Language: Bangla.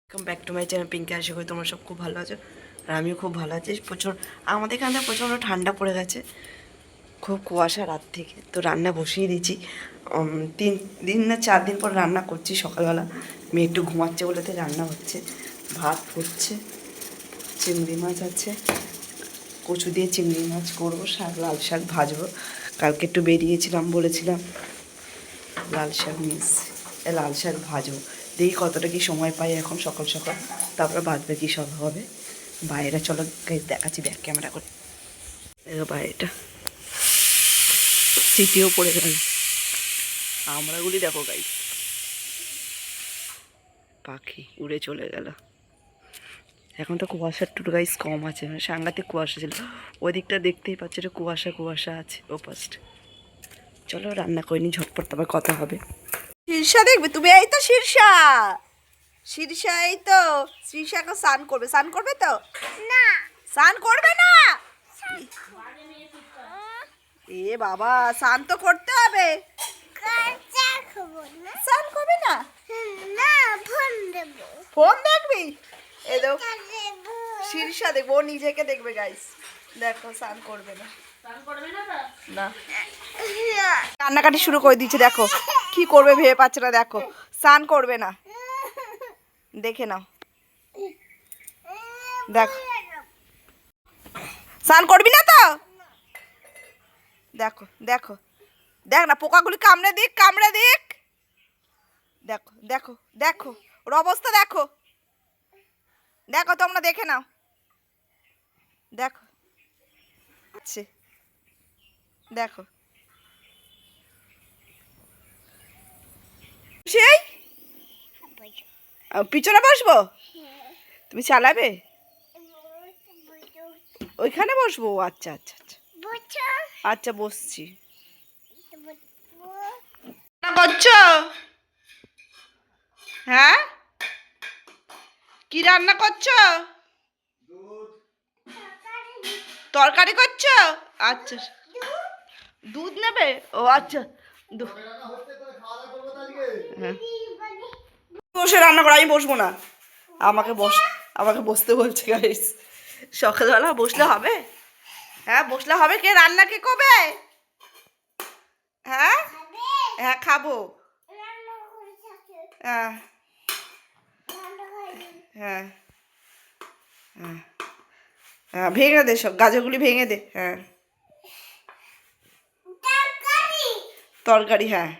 Welcome back to my channel Pinky. আশা করি তোমরা সব খুব ভালো আছো আর আমিও খুব ভালো আছি। আমাদের এখানে প্রচণ্ড ঠান্ডা পড়ে গেছে, খুব কুয়াশা রাত থেকে। তো রান্না বসিয়ে দিয়েছি, 3 না 4 দিন পর রান্না করছি। সকালবেলা মেয়ে একটু ঘুমাচ্ছে বলেতে রান্না হচ্ছে, ভাত ফুটছে, চিংড়ি মাছ আছে, কচু দিয়ে চিংড়ি মাছ করবো, শাক লাল শাক ভাজবো। কালকে একটু বেরিয়েছিলাম, বলেছিলাম লাল শাক লাল শাক ভাজবো। দেখি কতটা কি সময় পাই এখন সকাল সকাল, তারপরে বাদবে কি সব হবে। বাইরে চলো দেখাচ্ছি ব্যাক ক্যামেরা করে। বাইরেটা স্মৃতিও পড়ে গেল, আমরাগুলি দেখো গাই, পাখি উড়ে চলে গেল। এখন তো কুয়াশার টুটু গাইস কম আছে, মানে সাংঘাতিক কুয়াশা ছিল। ওই দিকটা দেখতেই পাচ্ছি, এটা কুয়াশা কুয়াশা আছে ও পাশে। চলো রান্না করিনি, ঝটপট তারপর কথা হবে। শীর্ষা দেখবে তুমি? এই তো শীর্ষা, শীর্ষা এই তো। শীর্ষাকে স্নান করবে, স্নান করবে তো না, স্নান করবে না। এ বাবা, স্নান তো করতে হবে। স্নান করবে না? ফোন দেখবি? এই দেখো শীর্ষা দেখবো, ও নিজেকে দেখবে গাইস। দেখো স্নান করবে না, না কান্নাকাটি শুরু করে দিচ্ছে। দেখো কি করবে ভেবে পাচ্ছে না, দেখো স্নান করবে না। দেখে নাও, দেখো স্নান করবি না তো। দেখো দেখো, দেখ না পোকাগুলি কামড়ে দিক, কামড়ে দিক। দেখো দেখো দেখো ওর অবস্থা, দেখো দেখো, তোমরা দেখে নাও, দেখো আচ্ছা দেখো। সেই পিছনে বসবো, তুমি চালাবে? ওইখানে বসবো? আচ্ছা আচ্ছা আচ্ছা আচ্ছা, বসছি। করছো? হ্যাঁ, কি রান্না করছো? তরকারি করছো? আচ্ছা, দুধ নেবে? ও আচ্ছা, হ্যাঁ বসে রান্না করো, আমি বসবো না। আমাকে বসতে বলছে গাইস। সকালবেলা বসলে হবে? হ্যাঁ বসলে হবে। কে রান্না কে করবে? হ্যাঁ হ্যাঁ খাবো। হ্যাঁ হ্যাঁ হ্যাঁ হ্যাঁ, ভেঙে দে সব গাজরগুলি, ভেঙে দে। হ্যাঁ তরকারি, হ্যাঁ